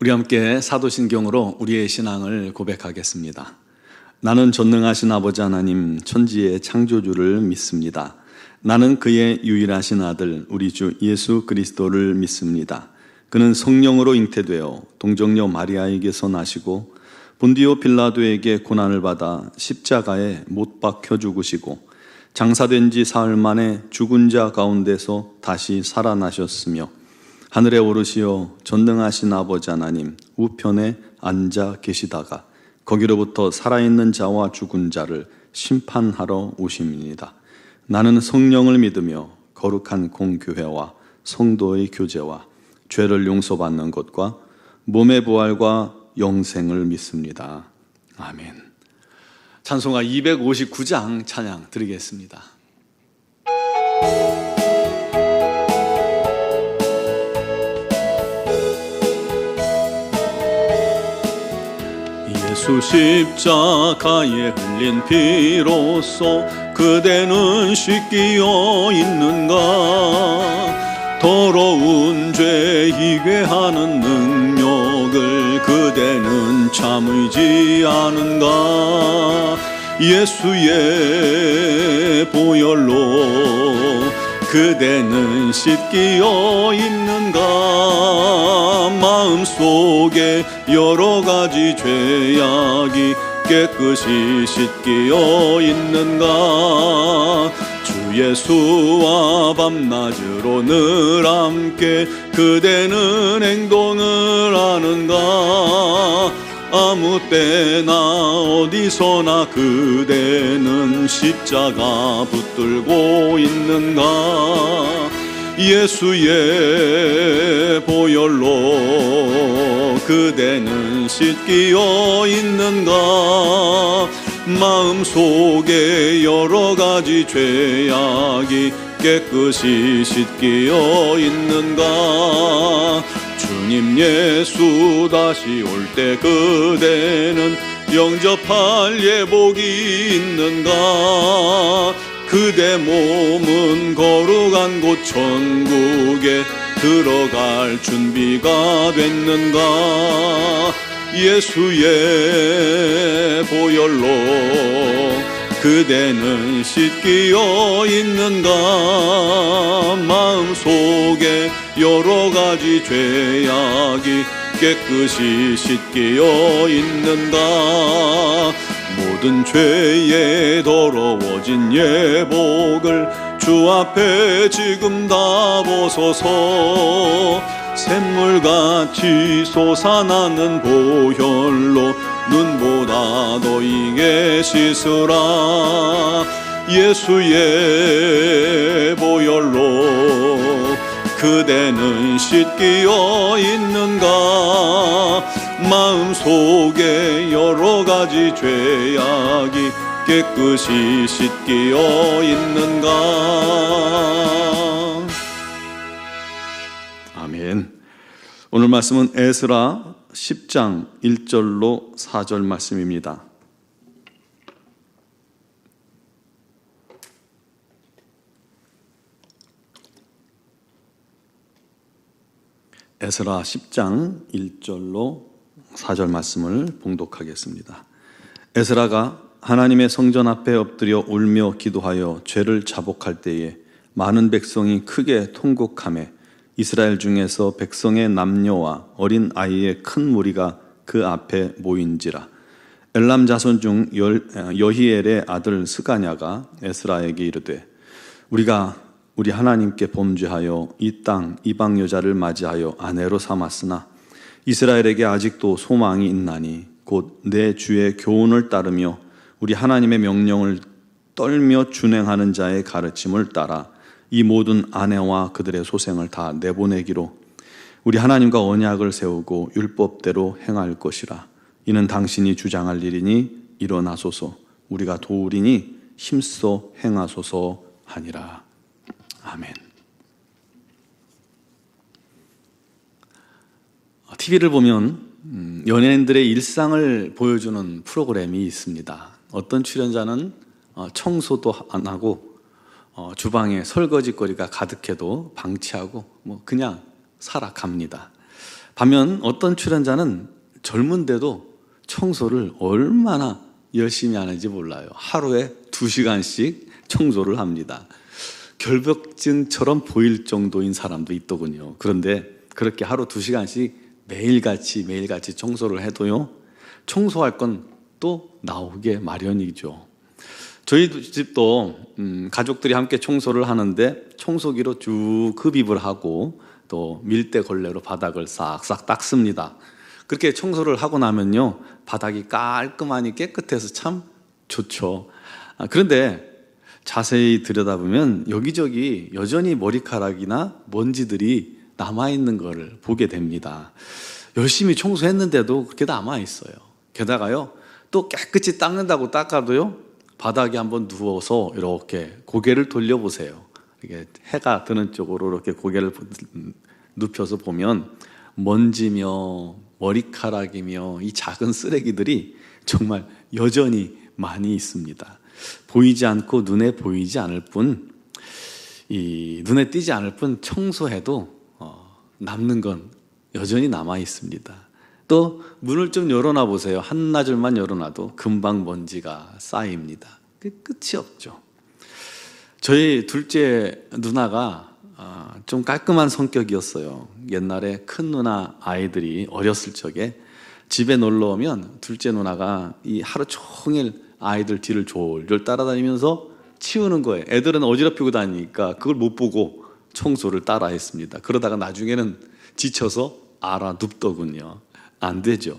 우리 함께 사도신경으로 우리의 신앙을 고백하겠습니다. 나는 전능하신 아버지 하나님 천지의 창조주를 믿습니다. 나는 그의 유일하신 아들 우리 주 예수 그리스도를 믿습니다. 그는 성령으로 잉태되어 동정녀 마리아에게서 나시고 본디오 빌라도에게 고난을 받아 십자가에 못 박혀 죽으시고 장사된 지 사흘 만에 죽은 자 가운데서 다시 살아나셨으며 하늘에 오르시어 전능하신 아버지 하나님 우편에 앉아 계시다가 거기로부터 살아있는 자와 죽은 자를 심판하러 오심이니이다. 나는 성령을 믿으며 거룩한 공교회와 성도의 교제와 죄를 용서받는 것과 몸의 부활과 영생을 믿습니다. 아멘. 찬송가 259장 찬양 드리겠습니다. 예수 십자가에 흘린 피로써 그대는 씻기어 있는가? 더러운 죄 희괴하는 능력을 그대는 참으지 않은가? 예수의 보혈로 그대는 씻기어 있는가? 마음속에 여러 가지 죄악이 깨끗이 씻기어 있는가? 주 예수와 밤낮으로 늘 함께 그대는 행동을 하는가? 아무 때나 어디서나 그대는 십자가 붙들고 있는가? 예수의 보혈로 그대는 씻기어 있는가? 마음속에 여러 가지 죄악이 깨끗이 씻기어 있는가? 주님 예수 다시 올 때 그대는 영접할 예복이 있는가? 그대 몸은 거룩한 곳 천국에 들어갈 준비가 됐는가? 예수의 보혈로 그대는 씻기어 있는가? 마음속에 여러 가지 죄악이 깨끗이 씻기어 있는가? 모든 죄에 더러워진 예복을 주 앞에 지금 다 벗어서 샘물같이 솟아나는 보혈로 눈보다 너희에게 씻으라. 예수의 보혈로 그대는 씻기어 있는가? 마음속에 여러 가지 죄악이 깨끗이 씻기어 있는가? 아멘. 오늘 말씀은 에스라 10장 1절로 4절 말씀입니다. 에스라 10장 1절로 4절 말씀을 봉독하겠습니다. 에스라가 하나님의 성전 앞에 엎드려 울며 기도하여 죄를 자복할 때에 많은 백성이 크게 통곡하매 이스라엘 중에서 백성의 남녀와 어린 아이의 큰 무리가 그 앞에 모인지라. 엘람 자손 중 여히엘의 아들 스가냐가 에스라에게 이르되 우리가 우리 하나님께 범죄하여 이 땅 이방 여자를 맞이하여 아내로 삼았으나 이스라엘에게 아직도 소망이 있나니 곧 내 주의 교훈을 따르며 우리 하나님의 명령을 떨며 준행하는 자의 가르침을 따라 이 모든 아내와 그들의 소생을 다 내보내기로 우리 하나님과 언약을 세우고 율법대로 행할 것이라. 이는 당신이 주장할 일이니 일어나소서. 우리가 도우리니 힘써 행하소서 하니라. 아멘. TV를 보면 연예인들의 일상을 보여주는 프로그램이 있습니다. 어떤 출연자는 청소도 안 하고 주방에 설거지거리가 가득해도 방치하고 그냥 살아갑니다. 반면 어떤 출연자는 젊은데도 청소를 얼마나 열심히 하는지 몰라요. 하루에 2시간씩 청소를 합니다. 결벽증처럼 보일 정도인 사람도 있더군요. 그런데 그렇게 하루 2시간씩 매일같이 청소를 해도요, 청소할 건 또 나오게 마련이죠. 저희 집도 가족들이 함께 청소를 하는데 청소기로 쭉 흡입을 하고 또 밀대 걸레로 바닥을 싹싹 닦습니다. 그렇게 청소를 하고 나면요, 바닥이 깔끔하니 깨끗해서 참 좋죠. 그런데 자세히 들여다보면 여기저기 여전히 머리카락이나 먼지들이 남아있는 것을 보게 됩니다. 열심히 청소했는데도 그렇게 남아있어요. 게다가요, 또 깨끗이 닦는다고 닦아도요, 바닥에 한번 누워서 이렇게 고개를 돌려보세요. 이게 해가 드는 쪽으로 이렇게 고개를 눕혀서 보면 먼지며 머리카락이며 이 작은 쓰레기들이 정말 여전히 많이 있습니다. 보이지 않고 눈에 보이지 않을 뿐, 눈에 띄지 않을 뿐 청소해도 남는 건 여전히 남아 있습니다. 또 문을 좀 열어놔 보세요. 한나절만 열어놔도 금방 먼지가 쌓입니다. 끝이 없죠. 저희 둘째 누나가 좀 깔끔한 성격이었어요. 옛날에 큰 누나 아이들이 어렸을 적에 집에 놀러 오면 둘째 누나가 이 하루 종일 아이들 뒤를 졸졸 따라다니면서 치우는 거예요. 애들은 어지럽히고 다니니까 그걸 못 보고 청소를 따라 했습니다. 그러다가 나중에는 지쳐서 알아 눕더군요. 안 되죠.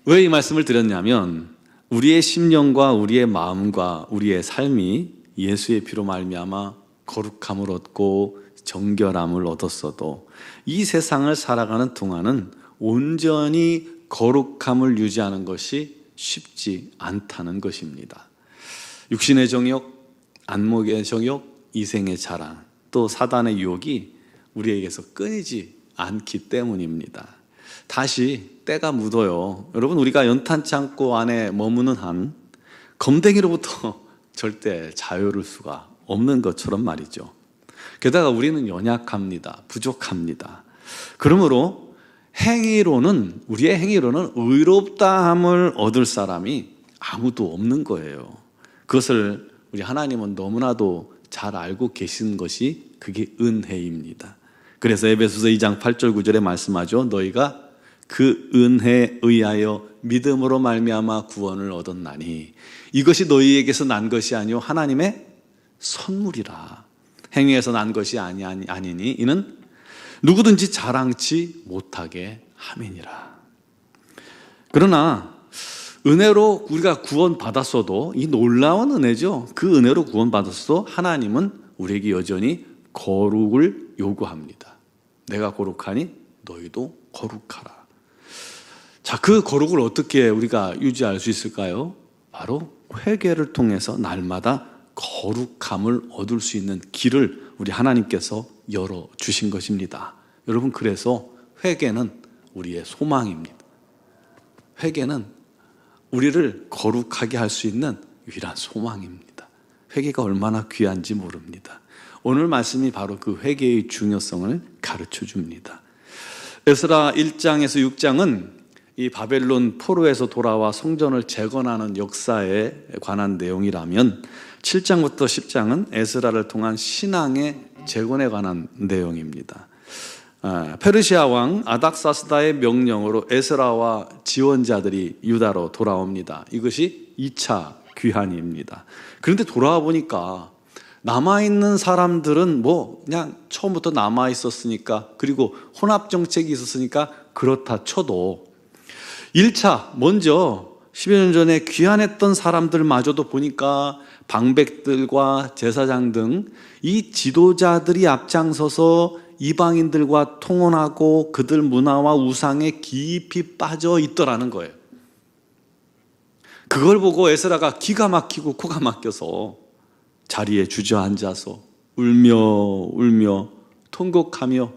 왜 이 말씀을 드렸냐면 우리의 심령과 우리의 마음과 우리의 삶이 예수의 피로 말미암아 거룩함을 얻고 정결함을 얻었어도 이 세상을 살아가는 동안은 온전히 거룩함을 유지하는 것이 쉽지 않다는 것입니다. 육신의 정욕, 안목의 정욕, 이생의 자랑, 또 사단의 유혹이 우리에게서 끊이지 않기 때문입니다. 다시 때가 묻어요. 여러분, 우리가 연탄창고 안에 머무는 한 검댕이로부터 절대 자유로울 수가 없는 것처럼 말이죠. 게다가 우리는 연약합니다. 부족합니다. 그러므로 우리의 행위로는 의롭다함을 얻을 사람이 아무도 없는 거예요. 그것을 우리 하나님은 너무나도 잘 알고 계신 것이 그게 은혜입니다. 그래서 에베소서 2장 8절 9절에 말씀하죠. 너희가 그 은혜에 의하여 믿음으로 말미암아 구원을 얻었나니 이것이 너희에게서 난 것이 아니요 하나님의 선물이라. 행위에서 난 것이 아니니 이는 누구든지 자랑치 못하게 함이니라. 그러나 은혜로 우리가 구원받았어도, 이 놀라운 은혜죠. 그 은혜로 구원받았어도 하나님은 우리에게 여전히 거룩을 요구합니다. 내가 거룩하니 너희도 거룩하라. 자, 그 거룩을 어떻게 우리가 유지할 수 있을까요? 바로 회개를 통해서 날마다 거룩함을 얻을 수 있는 길을 우리 하나님께서 열어주신 것입니다. 여러분, 그래서 회개는 우리의 소망입니다. 회개는 우리를 거룩하게 할 수 있는 유일한 소망입니다. 회개가 얼마나 귀한지 모릅니다. 오늘 말씀이 바로 그 회개의 중요성을 가르쳐 줍니다. 에스라 1장에서 6장은 이 바벨론 포로에서 돌아와 성전을 재건하는 역사에 관한 내용이라면 7장부터 10장은 에스라를 통한 신앙의 재건에 관한 내용입니다. 페르시아 왕 아닥사스다의 명령으로 에스라와 지원자들이 유다로 돌아옵니다. 이것이 2차 귀환입니다. 그런데 돌아와 보니까 남아있는 사람들은 그냥 처음부터 남아있었으니까, 그리고 혼합정책이 있었으니까 그렇다 쳐도 1차 먼저 10여 년 전에 귀환했던 사람들마저도 보니까 방백들과 제사장 등 이 지도자들이 앞장서서 이방인들과 통혼하고 그들 문화와 우상에 깊이 빠져 있더라는 거예요. 그걸 보고 에스라가 기가 막히고 코가 막혀서 자리에 주저앉아서 울며 통곡하며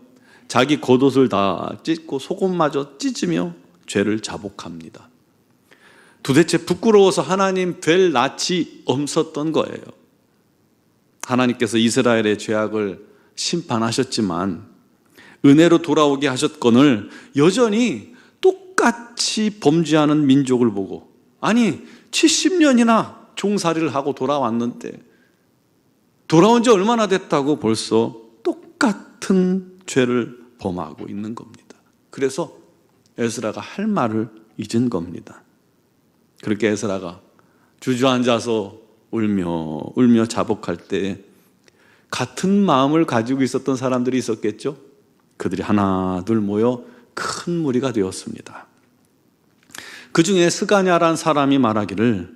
자기 겉옷을 다 찢고 속옷마저 찢으며 죄를 자복합니다. 도대체 부끄러워서 하나님 뵐 낯이 없었던 거예요. 하나님께서 이스라엘의 죄악을 심판하셨지만 은혜로 돌아오게 하셨거늘 여전히 똑같이 범죄하는 민족을 보고, 아니 70년이나 종살이를 하고 돌아왔는데 돌아온 지 얼마나 됐다고 벌써 똑같은 죄를 범하고 있는 겁니다. 그래서 에스라가 할 말을 잊은 겁니다. 그렇게 에스라가 주저앉아서 울며 자복할 때 같은 마음을 가지고 있었던 사람들이 있었겠죠. 그들이 하나 둘 모여 큰 무리가 되었습니다. 그 중에 스가냐라는 사람이 말하기를,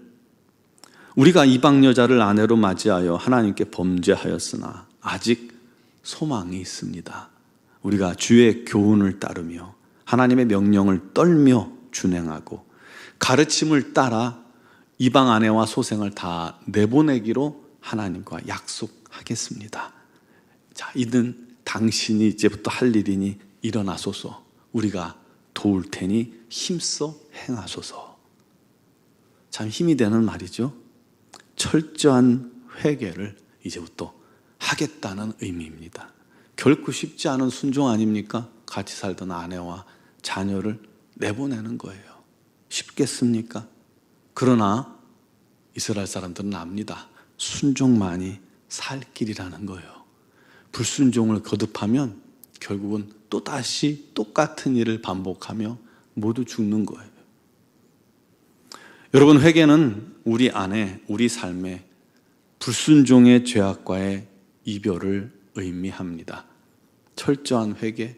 우리가 이방 여자를 아내로 맞이하여 하나님께 범죄하였으나 아직 소망이 있습니다. 우리가 주의 교훈을 따르며 하나님의 명령을 떨며 준행하고 가르침을 따라 이방 아내와 소생을 다 내보내기로 하나님과 약속하겠습니다. 자, 이는 당신이 이제부터 할 일이니 일어나소서. 우리가 도울 테니 힘써 행하소서. 참 힘이 되는 말이죠. 철저한 회개를 이제부터 하겠다는 의미입니다. 결코 쉽지 않은 순종 아닙니까? 같이 살던 아내와 자녀를 내보내는 거예요. 쉽겠습니까? 그러나 이스라엘 사람들은 압니다. 순종만이 살 길이라는 거예요. 불순종을 거듭하면 결국은 또다시 똑같은 일을 반복하며 모두 죽는 거예요. 여러분, 회개는 우리 안에, 우리 삶에 불순종의 죄악과의 이별을 의미합니다. 철저한 회개,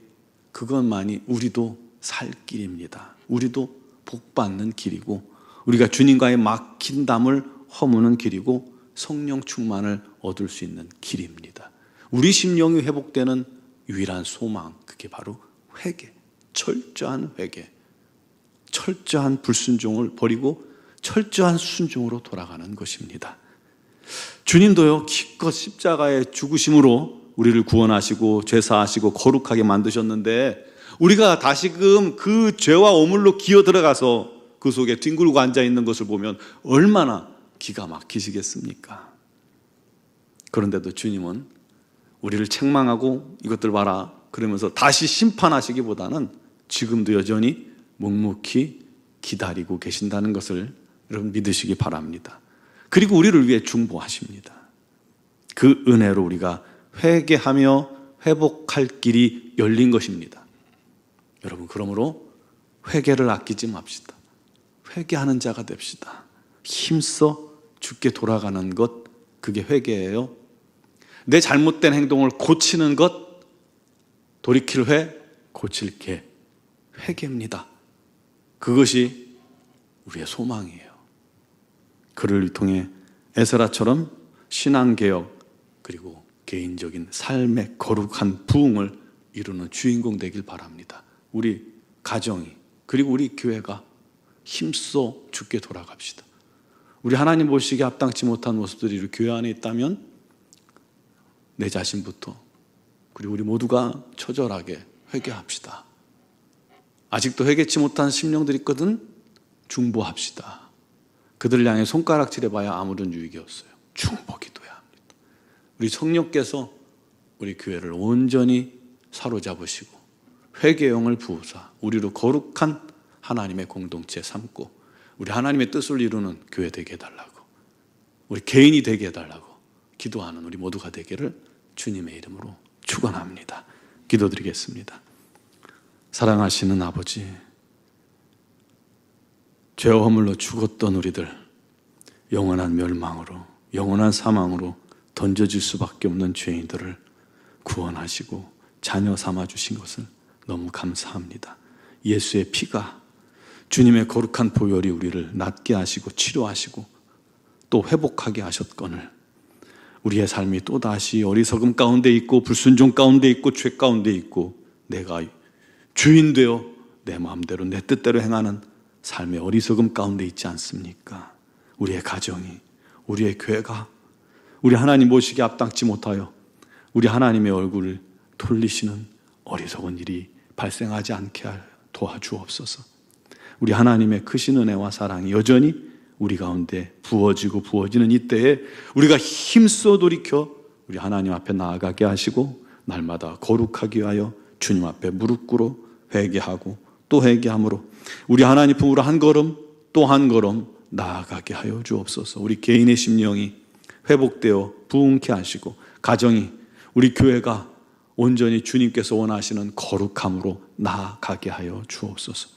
그것만이 우리도 살 길입니다. 우리도 복받는 길이고, 우리가 주님과의 막힌 담을 허무는 길이고, 성령 충만을 얻을 수 있는 길입니다. 우리 심령이 회복되는 유일한 소망, 그게 바로 회개, 철저한 회개, 철저한 불순종을 버리고 철저한 순종으로 돌아가는 것입니다. 주님도요, 기껏 십자가의 죽으심으로 우리를 구원하시고 죄사하시고 거룩하게 만드셨는데, 우리가 다시금 그 죄와 오물로 기어 들어가서 그 속에 뒹굴고 앉아있는 것을 보면 얼마나 기가 막히시겠습니까? 그런데도 주님은 우리를 책망하고 이것들 봐라 그러면서 다시 심판하시기보다는 지금도 여전히 묵묵히 기다리고 계신다는 것을 여러분 믿으시기 바랍니다. 그리고 우리를 위해 중보하십니다. 그 은혜로 우리가 회개하며 회복할 길이 열린 것입니다. 여러분, 그러므로 회개를 아끼지 맙시다. 회개하는 자가 됩시다. 힘써 주께 돌아가는 것, 그게 회개예요. 내 잘못된 행동을 고치는 것, 돌이킬 회, 고칠 개, 회개입니다. 그것이 우리의 소망이에요. 그를 통해 에스라처럼 신앙개혁 그리고 개인적인 삶의 거룩한 부흥을 이루는 주인공 되길 바랍니다. 우리 가정이, 그리고 우리 교회가 힘써 주께 돌아갑시다. 우리 하나님 보시기에 합당치 못한 모습들이 우리 교회 안에 있다면 내 자신부터, 그리고 우리 모두가 처절하게 회개합시다. 아직도 회개치 못한 심령들이 있거든 중보합시다. 그들을 향해 손가락질해봐야 아무런 유익이 없어요. 중보기도해야 합니다. 우리 성령께서 우리 교회를 온전히 사로잡으시고 회개형을 부으사 우리로 거룩한 하나님의 공동체 삼고 우리 하나님의 뜻을 이루는 교회 되게 해달라고, 우리 개인이 되게 해달라고 기도하는 우리 모두가 되기를 주님의 이름으로 축원합니다. 기도드리겠습니다. 사랑하시는 아버지, 죄와 허물로 죽었던 우리들, 영원한 멸망으로, 영원한 사망으로 던져질 수밖에 없는 죄인들을 구원하시고 자녀 삼아주신 것을 너무 감사합니다. 예수의 피가, 주님의 거룩한 보혈이 우리를 낫게 하시고 치료하시고 또 회복하게 하셨거늘 우리의 삶이 또다시 어리석음 가운데 있고 불순종 가운데 있고 죄 가운데 있고 내가 주인 되어 내 마음대로 내 뜻대로 행하는 삶의 어리석음 가운데 있지 않습니까? 우리의 가정이, 우리의 교회가 우리 하나님 모시기에 합당치 못하여 우리 하나님의 얼굴을 돌리시는 어리석은 일이 발생하지 않게 도와주옵소서. 우리 하나님의 크신 은혜와 사랑이 여전히 우리 가운데 부어지는 이때에 우리가 힘써 돌이켜 우리 하나님 앞에 나아가게 하시고 날마다 거룩하게 하여 주님 앞에 무릎 꿇어 회개하고 또 회개함으로 우리 하나님 품으로 한 걸음 또 한 걸음 나아가게 하여 주옵소서. 우리 개인의 심령이 회복되어 부흥케 하시고 가정이, 우리 교회가 온전히 주님께서 원하시는 거룩함으로 나아가게 하여 주옵소서.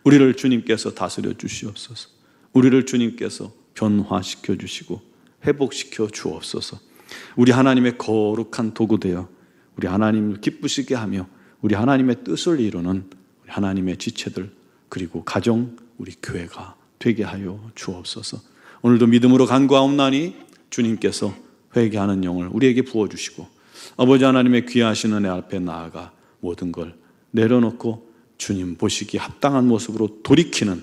우리를 주님께서 다스려 주시옵소서. 우리를 주님께서 변화시켜 주시고 회복시켜 주옵소서. 우리 하나님의 거룩한 도구 되어 우리 하나님을 기쁘시게 하며 우리 하나님의 뜻을 이루는 우리 하나님의 지체들, 그리고 가정, 우리 교회가 되게 하여 주옵소서. 오늘도 믿음으로 간구하옵나니 주님께서 회개하는 영을 우리에게 부어주시고 아버지 하나님의 귀하신 은혜 앞에 나아가 모든 걸 내려놓고 주님 보시기에 합당한 모습으로 돌이키는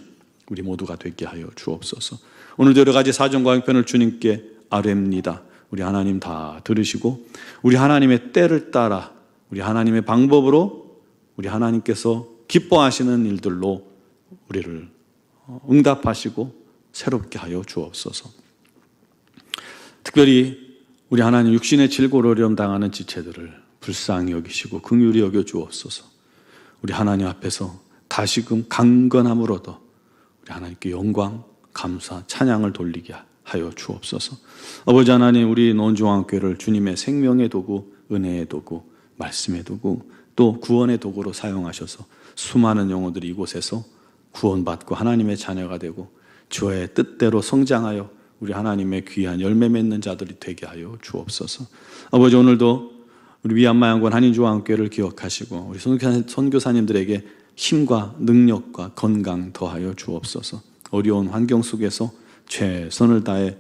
우리 모두가 되게 하여 주옵소서. 오늘도 여러 가지 사정과 형편을 주님께 아뢰입니다. 우리 하나님 다 들으시고 우리 하나님의 때를 따라 우리 하나님의 방법으로 우리 하나님께서 기뻐하시는 일들로 우리를 응답하시고 새롭게 하여 주옵소서. 특별히 우리 하나님 육신의 질고를 어려움 당하는 지체들을 불쌍히 여기시고 긍휼히 여겨 주옵소서. 우리 하나님 앞에서 다시금 강건함을 얻어 우리 하나님께 영광, 감사, 찬양을 돌리게 하여 주옵소서. 아버지 하나님, 우리 논중앙교회를 주님의 생명의 도구, 은혜의 도구, 말씀의 도구, 또 구원의 도구로 사용하셔서 수많은 영혼들이 이곳에서 구원받고 하나님의 자녀가 되고 주의 뜻대로 성장하여 우리 하나님의 귀한 열매 맺는 자들이 되게 하여 주옵소서. 아버지, 오늘도 우리 위안마양권 한인중앙교회를 기억하시고 우리 선교사님들에게 힘과 능력과 건강 더하여 주옵소서. 어려운 환경 속에서 최선을 다해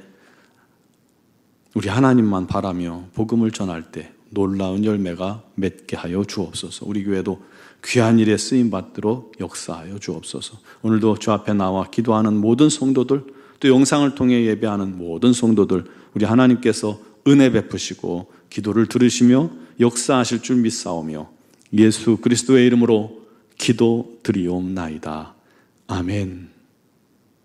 우리 하나님만 바라며 복음을 전할 때 놀라운 열매가 맺게 하여 주옵소서. 우리 교회도 귀한 일에 쓰임받도록 역사하여 주옵소서. 오늘도 주 앞에 나와 기도하는 모든 성도들, 또 영상을 통해 예배하는 모든 성도들, 우리 하나님께서 은혜 베푸시고 기도를 들으시며 역사하실 줄 믿사오며 예수 그리스도의 이름으로 기도드리옵나이다. 아멘.